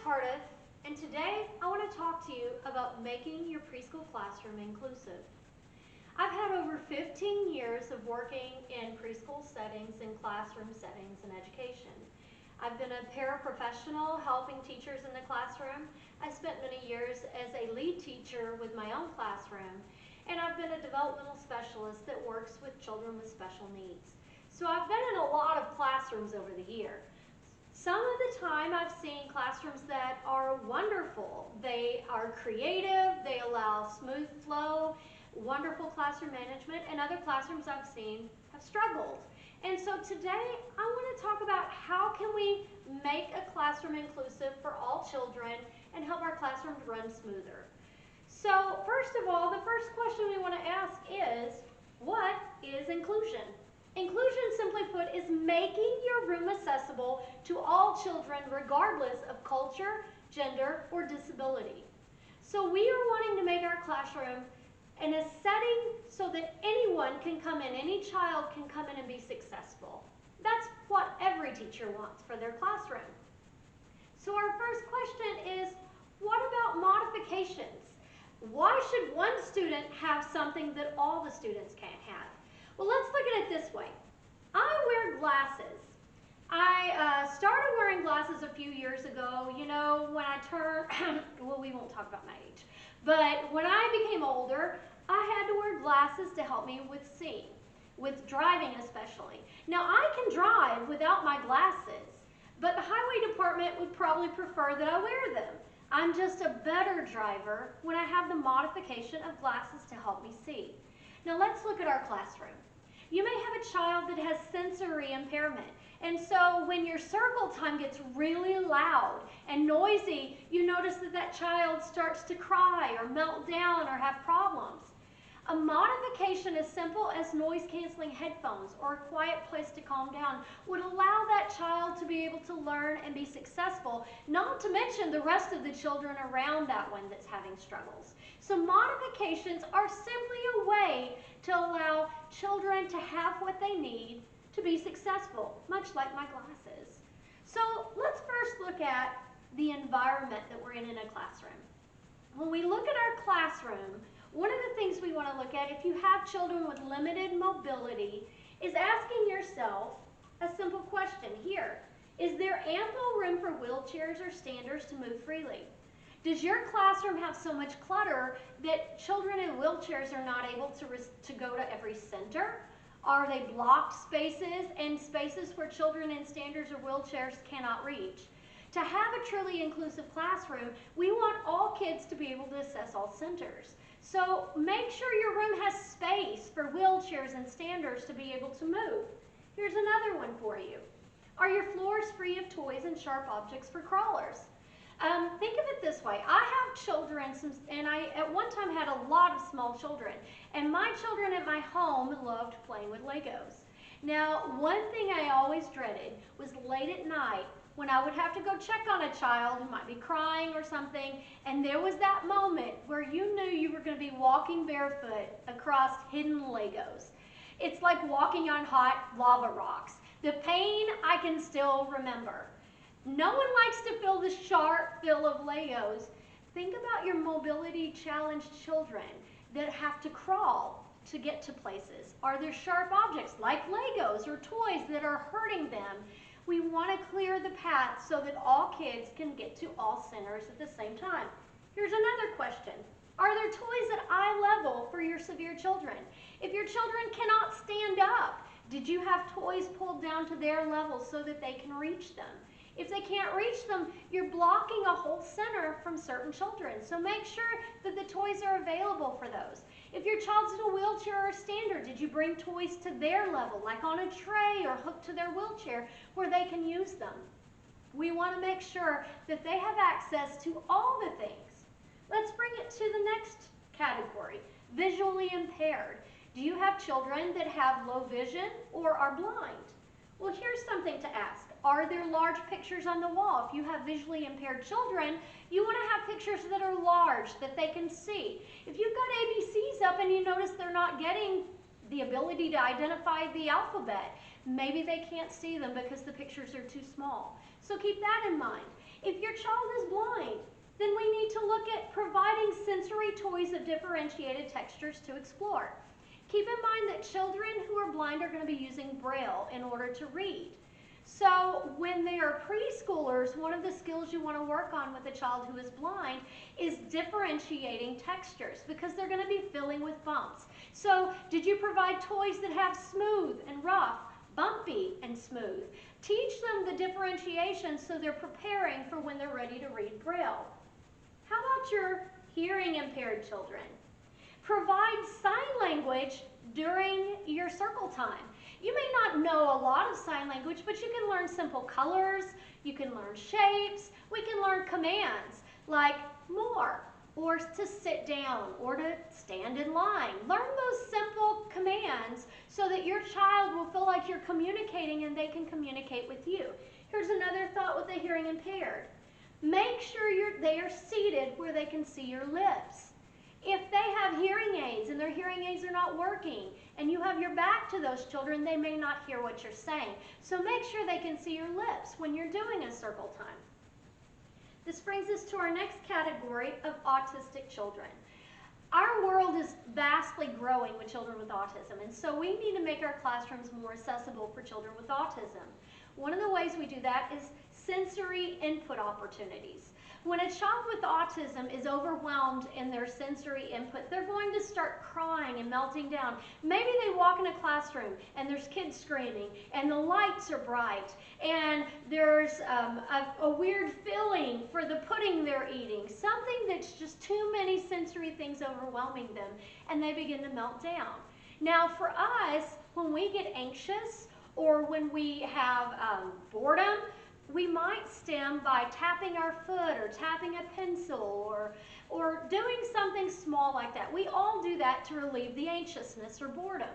Cardiff, and today I want to talk to you about making your preschool classroom inclusive. I've had over 15 years of working in preschool settings and classroom settings in education. I've been a paraprofessional helping teachers in the classroom. I spent many years as a lead teacher with my own classroom, and I've been a developmental specialist that works with children with special needs. So I've been in a lot of classrooms over the year. Some of the time I've seen classrooms that are wonderful. They are creative, they allow smooth flow, wonderful classroom management, and other classrooms I've seen have struggled. And so today I want to talk about how can we make a classroom inclusive for all children and help our classrooms run smoother. So first of all, the first question we want to ask is, what is inclusion? Inclusion, simply put, is making your room accessible to all children regardless of culture, gender, or disability. So we are wanting to make our classroom in a setting so that anyone can come in, any child can come in and be successful. That's what every teacher wants for their classroom. So our first question is, what about modifications? Why should one student have something that all the students can't have? Well, let's look at it this way. I wear glasses. I started wearing glasses a few years ago, you know, when I turned, well, we won't talk about my age, but when I became older, I had to wear glasses to help me with seeing, with driving especially. Now, I can drive without my glasses, but the highway department would probably prefer that I wear them. I'm just a better driver when I have the modification of glasses to help me see. Now, let's look at our classroom. You may have a child that has sensory impairment, and so when your circle time gets really loud and noisy, you notice that that child starts to cry or melt down or have problems. A modification as simple as noise-canceling headphones or a quiet place to calm down would allow that child to be able to learn and be successful, not to mention the rest of the children around that one that's having struggles. So modifications are simply a way to allow children to have what they need to be successful, much like my glasses. So let's first look at the environment that we're in a classroom. When we look at our classroom, one of the things we want to look at, if you have children with limited mobility, is asking yourself a simple question here. Is there ample room for wheelchairs or standers to move freely? Does your classroom have so much clutter that children in wheelchairs are not able to go to every center? Are they blocked spaces and spaces where children in standers or wheelchairs cannot reach? To have a truly inclusive classroom, we want all kids to be able to access all centers. So make sure your room has space for wheelchairs and standers to be able to move. Here's another one for you. Are your floors free of toys and sharp objects for crawlers? Think of it this way. I have children, and I at one time had a lot of small children, and my children at my home loved playing with Legos. Now, one thing I always dreaded was late at night when I would have to go check on a child who might be crying or something, and there was that moment where you knew you were going to be walking barefoot across hidden Legos. It's like walking on hot lava rocks. The pain I can still remember. No one likes to feel the sharp feel of Legos. Think about your mobility challenged children that have to crawl to get to places. Are there sharp objects like Legos or toys that are hurting them? We want to clear the path so that all kids can get to all centers at the same time. Here's another question. Are there toys at eye level for your severe children? If your children cannot stand up, did you have toys pulled down to their level so that they can reach them? If they can't reach them, you're blocking a whole center from certain children. So make sure that the toys are available for those. If your child's in a wheelchair or a stander, did you bring toys to their level, like on a tray or hooked to their wheelchair where they can use them? We want to make sure that they have access to all the things. Let's bring it to the next category, visually impaired. Do you have children that have low vision or are blind? Well, here's something to ask. Are there large pictures on the wall? If you have visually impaired children, you want to have pictures that are large, that they can see. If you've got ABCs up and you notice they're not getting the ability to identify the alphabet, Maybe they can't see them because the pictures are too small. So keep that in mind. If your child is blind, then we need to look at providing sensory toys of differentiated textures to explore. Keep in mind that children who are blind are going to be using Braille in order to read. So when they are preschoolers, one of the skills you want to work on with a child who is blind is differentiating textures, because they're going to be filling with bumps. So did you provide toys that have smooth and rough, bumpy and smooth? Teach them the differentiation so they're preparing for when they're ready to read Braille. How about your hearing impaired children? Provide sign language during your circle time. You may not know a lot of sign language, but you can learn simple colors, you can learn shapes, we can learn commands like more, or to sit down, or to stand in line. Learn those simple commands so that your child will feel like you're communicating and they can communicate with you. Here's another thought with the hearing impaired. Make sure they are seated where they can see your lips. If they have hearing aids and their hearing aids are not working and you have your back to those children, they may not hear what you're saying. So make sure they can see your lips when you're doing a circle time. This brings us to our next category of autistic children. Our world is vastly growing with children with autism, and so we need to make our classrooms more accessible for children with autism. One of the ways we do that is sensory input opportunities. When a child with autism is overwhelmed in their sensory input, they're going to start crying and melting down. Maybe they walk in a classroom and there's kids screaming and the lights are bright and there's a weird feeling for the pudding they're eating, something that's just too many sensory things overwhelming them, and they begin to melt down. Now for us, when we get anxious or when we have boredom, we might stem by tapping our foot or tapping a pencil or doing something small like that. We all do that to relieve the anxiousness or boredom.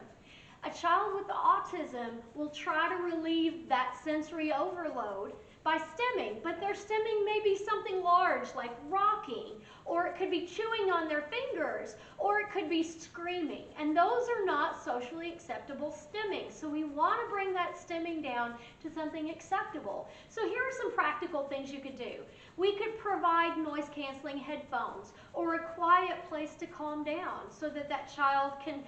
A child with autism will try to relieve that sensory overload by stemming, but their stemming may be something large like rocking, or it could be chewing on their fingers, or it could be screaming, and those are not socially acceptable stemming. So we want to bring that stemming down to something acceptable. So here are some practical things you could do. We could provide noise canceling headphones or a quiet place to calm down so that that child can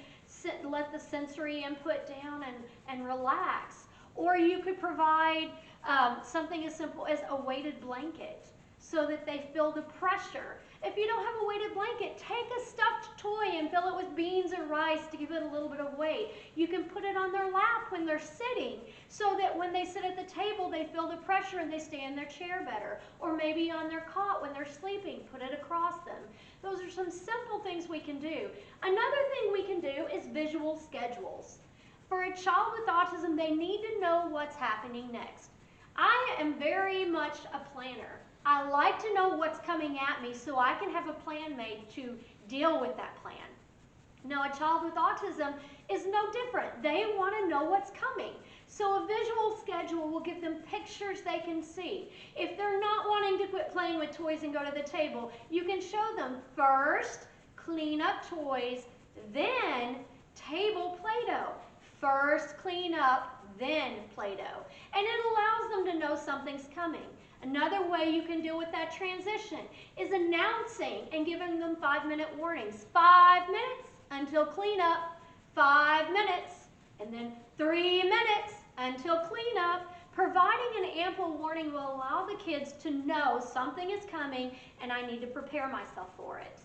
let the sensory input down and relax. Or you could provide something as simple as a weighted blanket so that they feel the pressure. If you don't have a weighted blanket, take a stuffed toy and fill it with beans or rice to give it a little bit of weight. You can put it on their lap when they're sitting so that when they sit at the table, they feel the pressure and they stay in their chair better. Or maybe on their cot when they're sleeping, put it across them. Those are some simple things we can do. Another thing we can do is visual schedules. For a child with autism, they need to know what's happening next. I am very much a planner. I like to know what's coming at me so I can have a plan made to deal with that plan. Now, a child with autism is no different. They want to know what's coming. So a visual schedule will give them pictures they can see. If they're not wanting to quit playing with toys and go to the table, you can show them first, clean up toys, then table Play-Doh. First clean up, then Play-Doh. And it allows them to know something's coming. Another way you can deal with that transition is announcing and giving them 5-minute warnings. 5 minutes until cleanup, 5 minutes, and then 3 minutes until cleanup. Providing an ample warning will allow the kids to know something is coming and I need to prepare myself for it.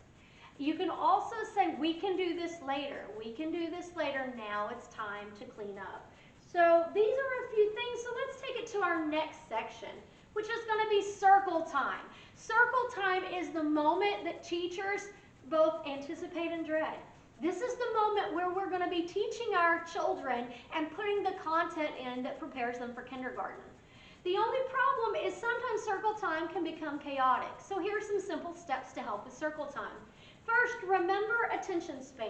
You can also say, we can do this later. We can do this later. Now it's time to clean up. So these are a few things. So let's take it to our next section, which is going to be circle time. Circle time is the moment that teachers both anticipate and dread. This is the moment where we're going to be teaching our children and putting the content in that prepares them for kindergarten. The only problem is sometimes circle time can become chaotic. So here are some simple steps to help with circle time. First, remember attention span.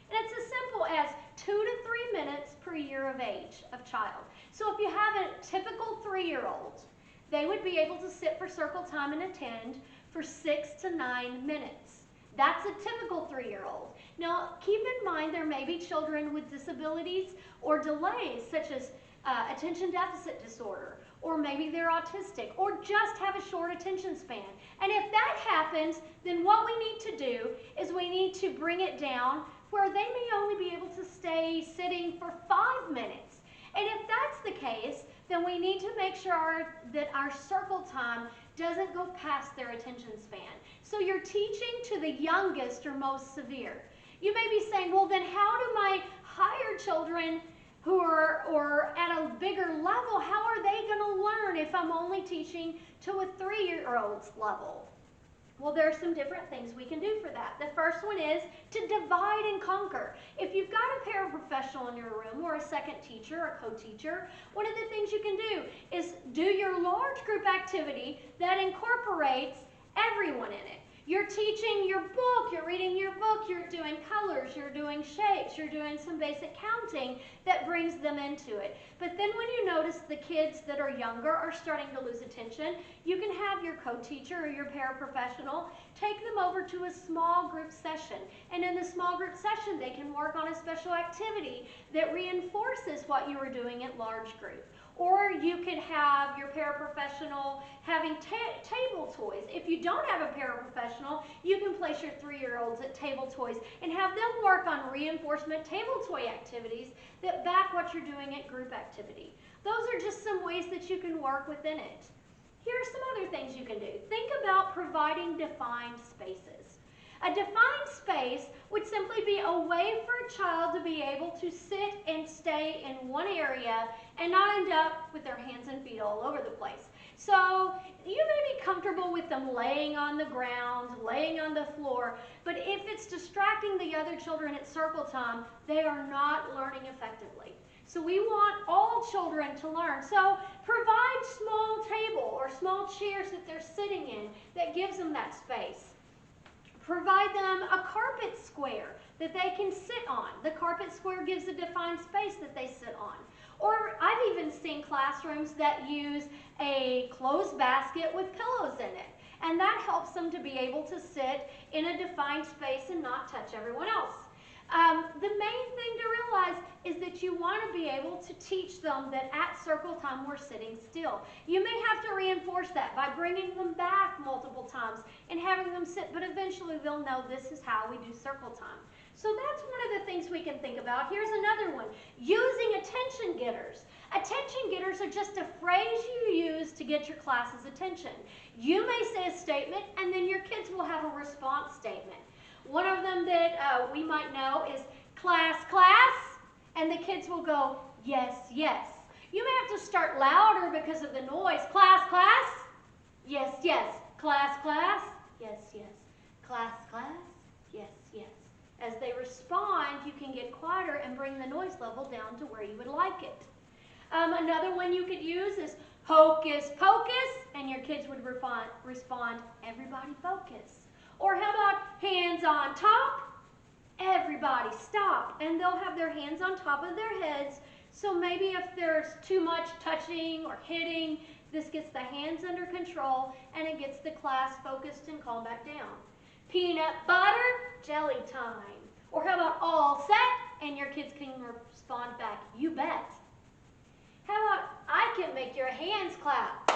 And it's as simple as 2 to 3 minutes per year of age of child. So if you have a typical 3-year-old, they would be able to sit for circle time and attend for 6 to 9 minutes. That's a typical 3-year-old. Now, keep in mind there may be children with disabilities or delays, such as attention deficit disorder, or maybe they're autistic, or just have a short attention span. And if that happens, then what we need to do is we need to bring it down where they may only be able to stay sitting for 5 minutes. And if that's the case, then we need to make sure that our circle time doesn't go past their attention span. So you're teaching to the youngest or most severe. You may be saying, well, then how do my higher children who are at a bigger level, how are they going to learn if I'm only teaching to a 3-year-old's level? Well, there are some different things we can do for that. The first one is to divide and conquer. If you've got a paraprofessional in your room or a second teacher or co-teacher, one of the things you can do is do your large group activity that incorporates everyone in it. You're teaching your book, you're reading your book, you're doing colors, you're doing shapes, you're doing some basic counting that brings them into it. But then when you notice the kids that are younger are starting to lose attention, you can have your co-teacher or your paraprofessional take them over to a small group session. And in the small group session, they can work on a special activity that reinforces what you were doing at large group. Or you could have your paraprofessional having table toys. If you don't have a paraprofessional, you can place your 3-year-olds at table toys and have them work on reinforcement table toy activities that back what you're doing at group activity. Those are just some ways that you can work within it. Here are some other things you can do. Think about providing defined spaces. A defined space would simply be a way for a child to be able to sit and stay in one area and not end up with their hands and feet all over the place. So you may be comfortable with them laying on the ground, laying on the floor, but if it's distracting the other children at circle time, they are not learning effectively. So we want all children to learn. So provide small table or small chairs that they're sitting in that gives them that space. Provide them a carpet square that they can sit on. The carpet square gives a defined space that they sit on. Or I've even seen classrooms that use a clothes basket with pillows in it. And that helps them to be able to sit in a defined space and not touch everyone else. The main thing to realize is that you want to be able to teach them that at circle time we're sitting still. You may have to reinforce that by bringing them back multiple times and having them sit, but eventually they'll know this is how we do circle time. So that's one of the things we can think about. Here's another one, using attention getters. Attention getters are just a phrase you use to get your class's attention. You may say a statement and then your kids will have a response statement. One of them that we might know is class, class, and the kids will go, yes, yes. You may have to start louder because of the noise. Class, class, yes, yes. Class, class, yes, yes. Class, class, yes, yes. As they respond, you can get quieter and bring the noise level down to where you would like it. Another one you could use is hocus pocus, and your kids would respond, everybody focus. Or how about hands on top, everybody stop. And they'll have their hands on top of their heads. So maybe if there's too much touching or hitting, this gets the hands under control and it gets the class focused and calmed back down. Peanut butter, jelly time. Or how about all set? And your kids can respond back, you bet. How about I can make your hands clap?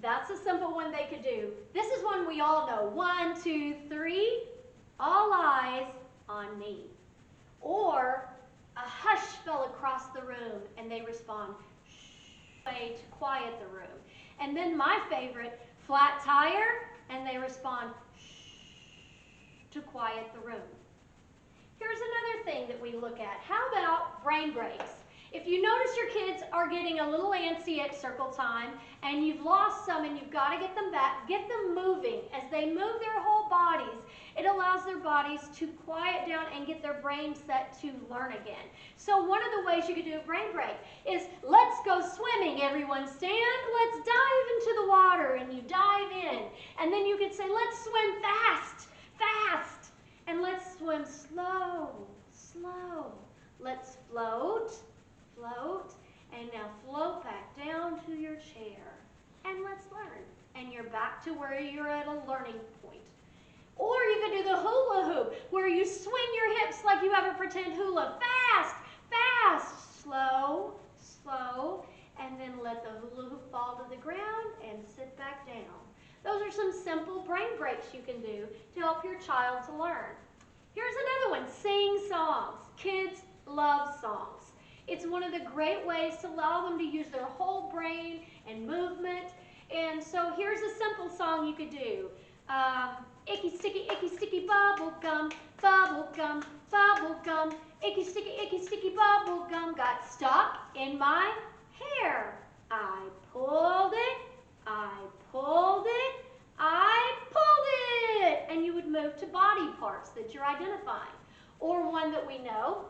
That's a simple one they could do. This is one we all know. 1, 2, 3, all eyes on me. Or a hush fell across the room and they respond, shh, way to quiet the room. And then my favorite, flat tire, and they respond, shh, to quiet the room. Here's another thing that we look at. How about brain breaks? If you notice your kids are getting a little antsy at circle time and you've lost some and you've got to get them back, get them moving. As they move their whole bodies, it allows their bodies to quiet down and get their brain set to learn again. So one of the ways you could do a brain break is let's go swimming. Everyone stand, let's dive into the water, and you dive in. And then you could say let's swim fast, fast, and let's swim slow, slow. Let's float, float, and now float back down to your chair. And let's learn. And you're back to where you're at a learning point. Or you could do the hula hoop, where you swing your hips like you have a pretend hula. Fast, fast, slow, slow, and then let the hula hoop fall to the ground and sit back down. Those are some simple brain breaks you can do to help your child to learn. Here's another one, sing songs. Kids love songs. It's one of the great ways to allow them to use their whole brain and movement. And so here's a simple song you could do. Icky sticky bubble gum, bubble gum, bubble gum. Icky sticky bubble gum got stuck in my hair. I pulled it, I pulled it, I pulled it. And you would move to body parts that you're identifying. Or one that we know.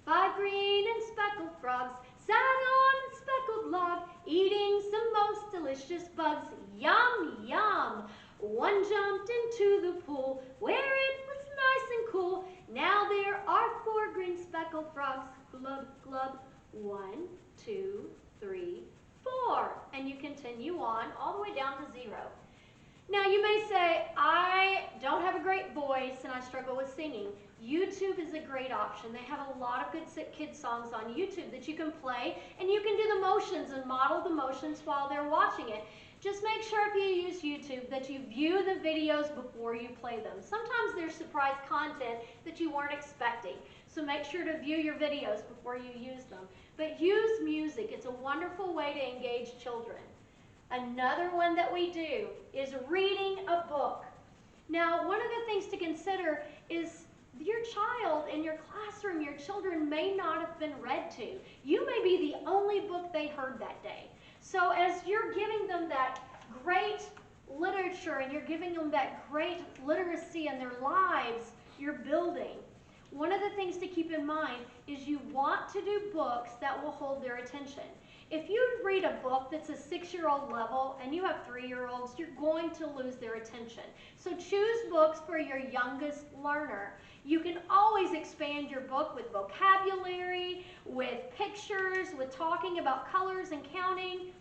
5 green and speckled frogs sat on a speckled log, eating some most delicious bugs. Yum, yum. One jumped into the pool where it was nice and cool. Now there are 4 green speckled frogs. Glub, glub. 1, 2, 3, 4. And you continue on all the way down to 0. Now you may say, I don't have a great voice and I struggle with singing. YouTube is a great option. They have a lot of good kid songs on YouTube that you can play, and you can do the motions and model the motions while they're watching it. Just make sure if you use YouTube that you view the videos before you play them. Sometimes there's surprise content that you weren't expecting, so make sure to view your videos before you use them. But use music. It's a wonderful way to engage children. Another one that we do is reading a book. Now, one of the things to consider is your child in your classroom, your children may not have been read to. You may be the only book they heard that day. So as you're giving them that great literature and you're giving them that great literacy in their lives, you're building. One of the things to keep in mind is you want to do books that will hold their attention. If you read a book that's a 6-year-old level and you have 3-year-olds, you're going to lose their attention. So choose books for your youngest learner. You can always expand your book with vocabulary, with pictures, with talking about colors and counting,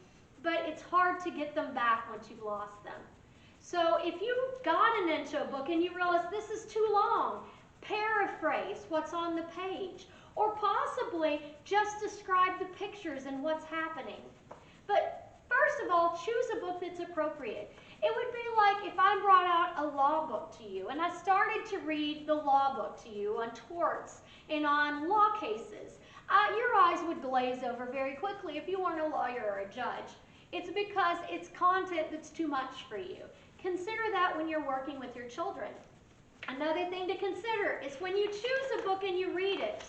but it's hard to get them back once you've lost them. So if you've gotten into a book and you realize this is too long, paraphrase what's on the page, or possibly just describe the pictures and what's happening. But first of all, choose a book that's appropriate. It would be like if I brought out a law book to you and I started to read the law book to you on torts and on law cases. Your eyes would glaze over very quickly if you weren't a lawyer or a judge. It's because it's content that's too much for you. Consider that when you're working with your children. Another thing to consider is when you choose a book and you read it,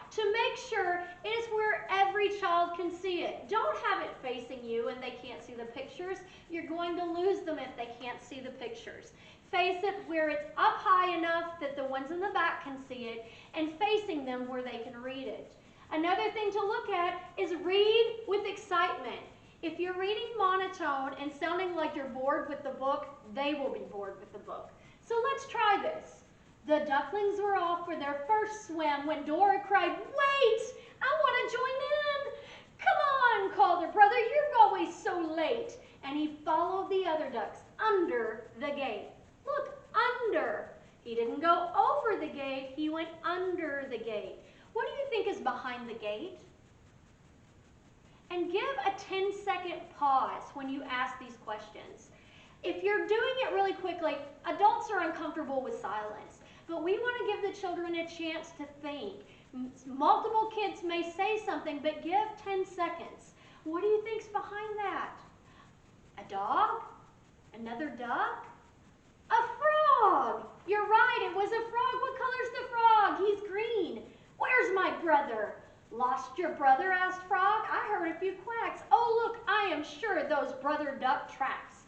to make sure it is where every child can see it. Don't have it facing you and they can't see the pictures. You're going to lose them if they can't see the pictures. Face it where it's up high enough that the ones in the back can see it, and facing them where they can read it. Another thing to look at is read with excitement. If you're reading monotone and sounding like you're bored with the book, they will be bored with the book. So let's try this. The ducklings were off for their first swim when Dora cried, "Wait! I want to join in!" "Come on," called her brother, "you're always so late." And he followed the other ducks under the gate. Look, under. He didn't go over the gate, he went under the gate. What do you think is behind the gate? And give a 10-second pause when you ask these questions. If you're doing it really quickly, adults are uncomfortable with silence. But we want to give the children a chance to think. Multiple kids may say something, but give 10 seconds. What do you think's behind that? A dog? Another duck? A frog! You're right, it was a frog. What color's the frog? He's green. Where's my brother? Lost your brother? Asked Frog. I heard a few quacks. Oh, look, I am sure those brother duck tracks.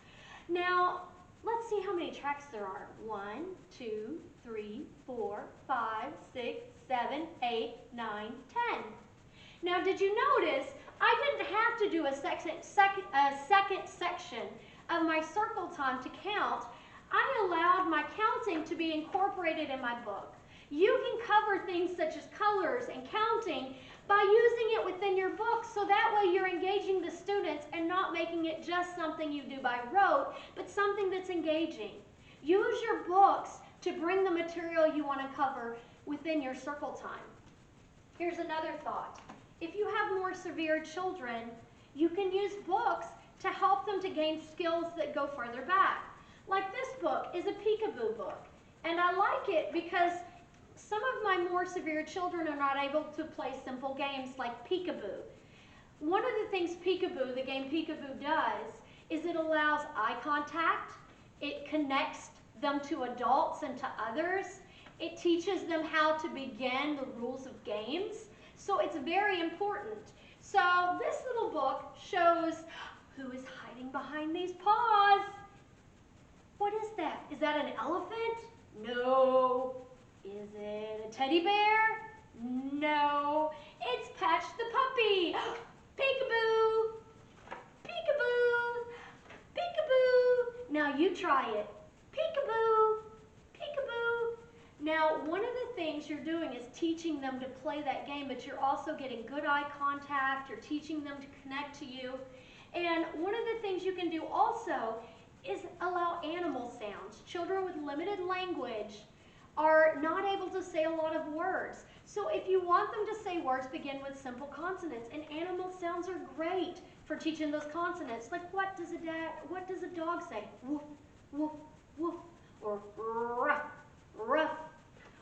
Now, let's see how many tracks there are. 1, 2, 3, 4, 5, 6, 7, 8, 9, 10. Now, did you notice I didn't have to do a second section of my circle time to count. I allowed my counting to be incorporated in my book. You can cover things such as colors and counting by using it within your book, so that way you're engaging the students and not making it just something you do by rote, but something that's engaging. Use your books to bring the material you want to cover within your circle time. Here's another thought. if you have more severe children, you can use books to help them to gain skills that go further back. Like this book is a peekaboo book, and I like it because some of my more severe children are not able to play simple games like peekaboo. One of the things peekaboo, the game peekaboo does, is it allows eye contact, it connects them to adults and to others, it teaches them how to begin the rules of games, so it's very important. So this little book shows who is hiding behind these paws. What is that? Is that an elephant? No. Is it a teddy bear? No. It's Patch the puppy. Peekaboo. Peekaboo. Peekaboo. Now you try it. Peekaboo. Peekaboo. Now, one of the things you're doing is teaching them to play that game, but you're also getting good eye contact. You're teaching them to connect to you. And one of the things you can do also is allow animal sounds. Children with limited language are not able to say a lot of words. So if you want them to say words, begin with simple consonants. And animal sounds are great for teaching those consonants. Like what does a dog say? Woof, woof, woof. Or ruff, ruff.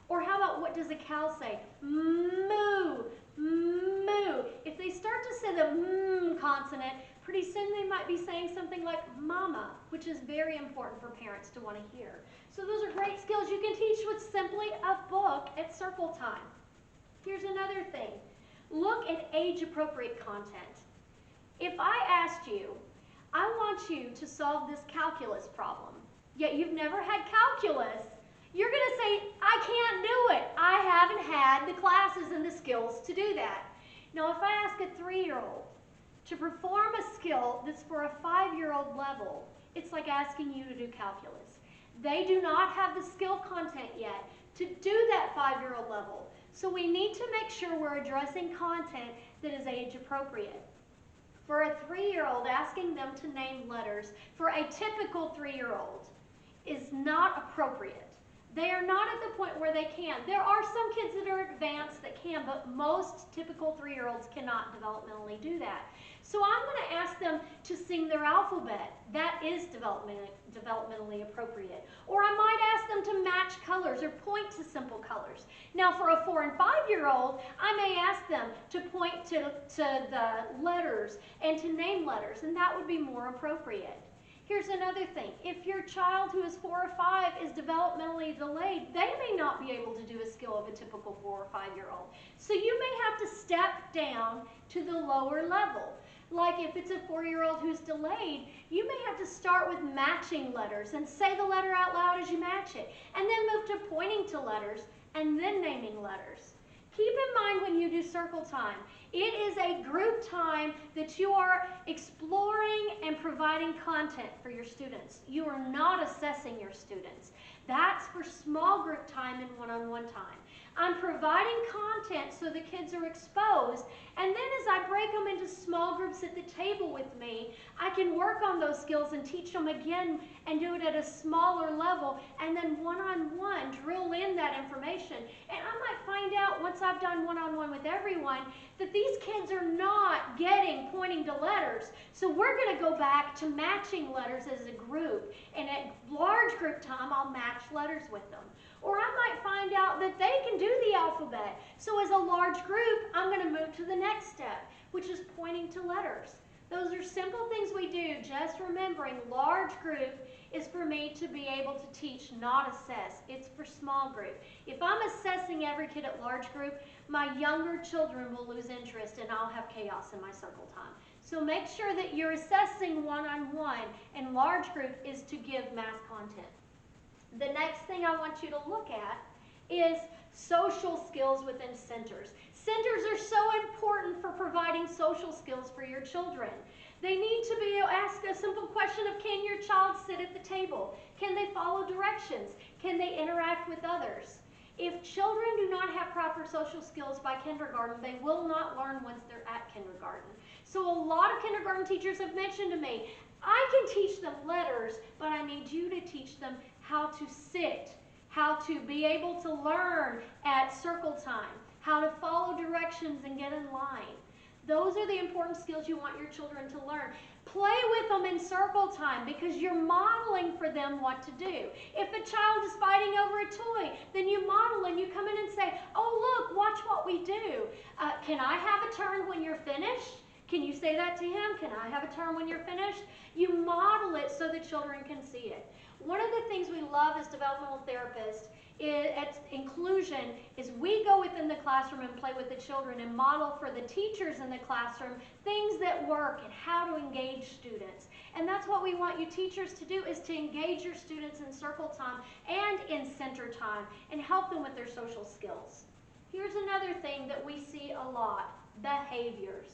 Or how about what does a cow say? Moo, moo. If they start to say the consonant, pretty soon they might be saying something like mama, which is very important for parents to want to hear. So those are great skills you can teach with simply a book at circle time. Here's another thing. Look at age-appropriate content. If I asked you, I want you to solve this calculus problem, yet you've never had calculus, you're going to say, I can't do it. I haven't had the classes and the skills to do that. Now, if I ask a 3-year-old to perform a skill that's for a 5-year-old level, it's like asking you to do calculus. They do not have the skill content yet to do that 5-year-old level. So we need to make sure we're addressing content that is age appropriate. For a 3-year-old, asking them to name letters for a typical 3-year-old is not appropriate. They are not at the point where they can. There are some kids that are advanced that can, but most typical 3-year-olds cannot developmentally do that. So I'm going to ask them to sing their alphabet. That is developmentally appropriate. Or I might ask them to match colors or point to simple colors. Now for a 4- and 5-year-old, I may ask them to point to the letters and to name letters, and that would be more appropriate. Here's another thing. If your child who is 4 or 5 is developmentally delayed, they may not be able to do a skill of a typical 4 or 5-year-old. So you may have to step down to the lower level. Like if it's a 4-year-old who's delayed, you may have to start with matching letters and say the letter out loud as you match it, and then move to pointing to letters and then naming letters. Keep in mind when you do circle time, it is a group time that you are exploring and providing content for your students. You are not assessing your students. That's for small group time and one-on-one time. I'm providing content so the kids are exposed, and then as I break them into small groups at the table with me, I can work on those skills and teach them again and do it at a smaller level, and then one-on-one drill in that information. And I might find out once I've done one-on-one with everyone that these kids are not getting pointing to letters. So we're going to go back to matching letters as a group, and at large group time I'll match letters with them. Or I might find out that they can do the alphabet. So as a large group, I'm going to move to the next step, which is pointing to letters. Those are simple things we do, just remembering large group is for me to be able to teach, not assess. It's for small group. If I'm assessing every kid at large group, my younger children will lose interest and I'll have chaos in my circle time. So make sure that you're assessing one-on-one, and large group is to give mass content. The next thing I want you to look at is social skills within centers. Centers are so important for providing social skills for your children. They need to be asked a simple question of, can your child sit at the table? Can they follow directions? Can they interact with others? If children do not have proper social skills by kindergarten, they will not learn once they're at kindergarten. So a lot of kindergarten teachers have mentioned to me, I can teach them letters, but I need you to teach them how to sit, how to be able to learn at circle time, how to follow directions and get in line. Those are the important skills you want your children to learn. Play with them in circle time because you're modeling for them what to do. If a child is fighting over a toy, then you model and you come in and say, oh, look, watch what we do. Can I have a turn when you're finished? Can you say that to him? Can I have a turn when you're finished? You model it so the children can see it. One of the things we love as developmental therapists at inclusion is we go within the classroom and play with the children and model for the teachers in the classroom things that work and how to engage students. And that's what we want you teachers to do, is to engage your students in circle time and in center time and help them with their social skills. Here's another thing that we see a lot: behaviors.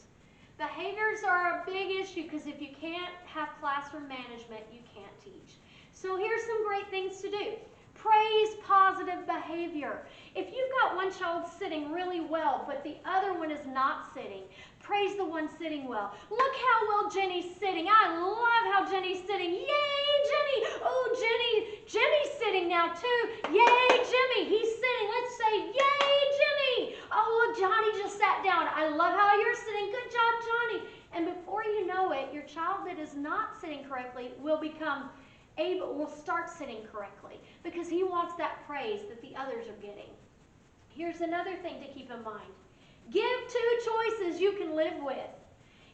Behaviors are a big issue because if you can't have classroom management, you can't teach. So here's some great things to do. Praise positive behavior. If you've got one child sitting really well, but the other one is not sitting, praise the one sitting well. Look how well Jenny's sitting. I love how Jenny's sitting. Yay, Jenny! Oh, Jimmy's sitting now too. Yay, Jimmy! He's sitting. Let's say, yay, Jimmy! Oh, look, Johnny just sat down. I love how you're sitting. Good job, Johnny. And before you know it, your child that is not sitting correctly will start sitting correctly because he wants that praise that the others are getting. Here's another thing to keep in mind. Give two choices you can live with.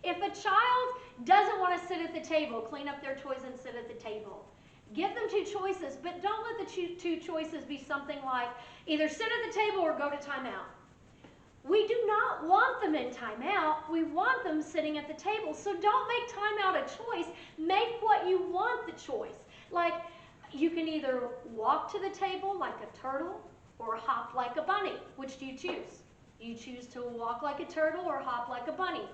If a child doesn't want to sit at the table, clean up their toys and sit at the table. Give them two choices, but don't let the two choices be something like either sit at the table or go to timeout. We do not want them in timeout. We want them sitting at the table. So don't make timeout a choice. Make what you want the choice. Like, you can either walk to the table like a turtle or hop like a bunny. Which do you choose? You choose to walk like a turtle or hop like a bunny.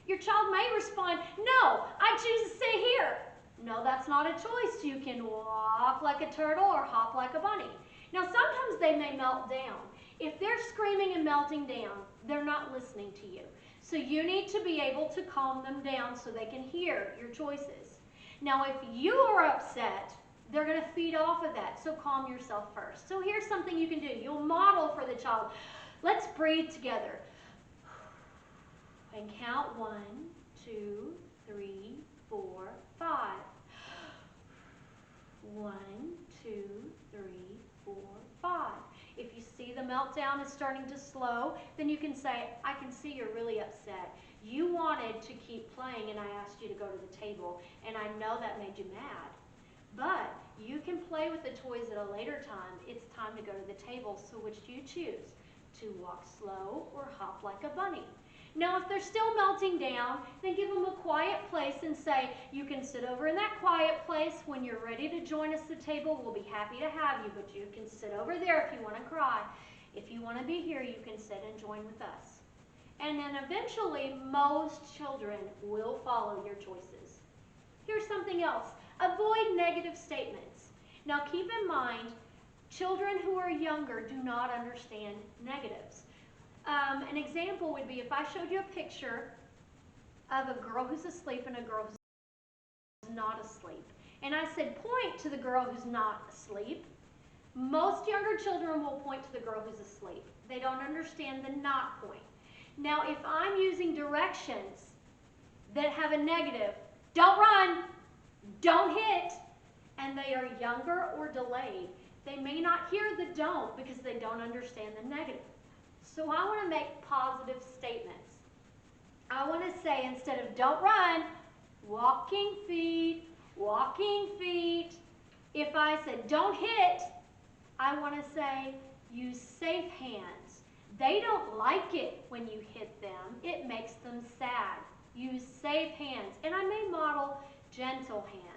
Your child may respond, no, I choose to stay here. No, that's not a choice. You can walk like a turtle or hop like a bunny. Now, sometimes they may melt down. If they're screaming and melting down, they're not listening to you. So you need to be able to calm them down so they can hear your choices. Now, if you are upset, they're going to feed off of that. So calm yourself first. So here's something you can do. You'll model for the child. Let's breathe together. And count 1, 2, 3, 4, 5. 1, 2, 3, 4, 5. If you see the meltdown is starting to slow, then you can say, I can see you're really upset. You wanted to keep playing and I asked you to go to the table, and I know that made you mad. But you can play with the toys at a later time. It's time to go to the table, so which do you choose? To walk slow or hop like a bunny? Now, if they're still melting down, then give them a quiet place and say, you can sit over in that quiet place. When you're ready to join us at the table, we'll be happy to have you, but you can sit over there if you want to cry. If you want to be here, you can sit and join with us. And then eventually, most children will follow your choices. Here's something else. Avoid negative statements. Now, keep in mind, children who are younger do not understand negatives. An example would be if I showed you a picture of a girl who's asleep and a girl who's not asleep. And I said, point to the girl who's not asleep. Most younger children will point to the girl who's asleep. They don't understand the not point. Now, if I'm using directions that have a negative, don't run, don't hit, and they are younger or delayed, they may not hear the don't because they don't understand the negative. So I want to make positive statements. I want to say, instead of don't run, walking feet, walking feet. If I said don't hit, I want to say use safe hands. They don't like it when you hit them. It makes them sad. Use safe hands. And I may model gentle hands.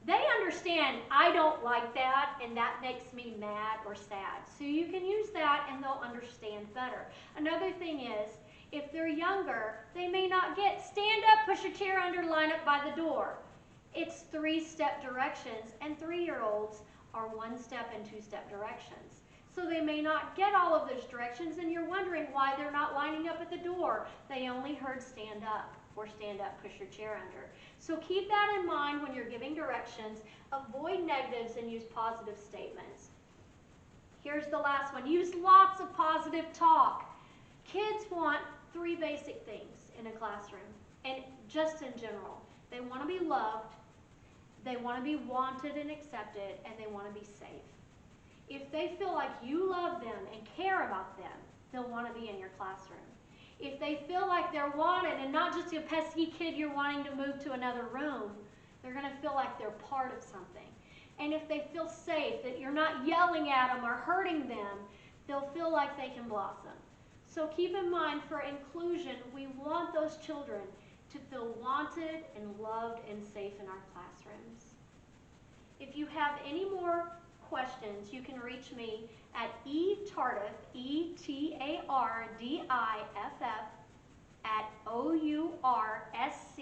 They understand I don't like that and that makes me mad or sad. So you can use that and they'll understand better. Another thing is, if they're younger, they may not get stand up, push a chair under, line up by the door. It's 3-step directions, and 3-year-olds are 1-step and 2-step directions. So they may not get all of those directions and you're wondering why they're not lining up at the door. They only heard stand up or stand up, push your chair under. So keep that in mind when you're giving directions. Avoid negatives and use positive statements. Here's the last one. Use lots of positive talk. Kids want 3 basic things in a classroom, and just in general. They want to be loved, they want to be wanted and accepted, and they want to be safe. If they feel like you love them and care about them, they'll want to be in your classroom. If they feel like they're wanted and not just a pesky kid you're wanting to move to another room, they're going to feel like they're part of something. And if they feel safe, that you're not yelling at them or hurting them, they'll feel like they can blossom. So keep in mind, for inclusion, we want those children to feel wanted and loved and safe in our classrooms. If you have any more questions, you can reach me at etardiff, ETARDIFF, @OURSC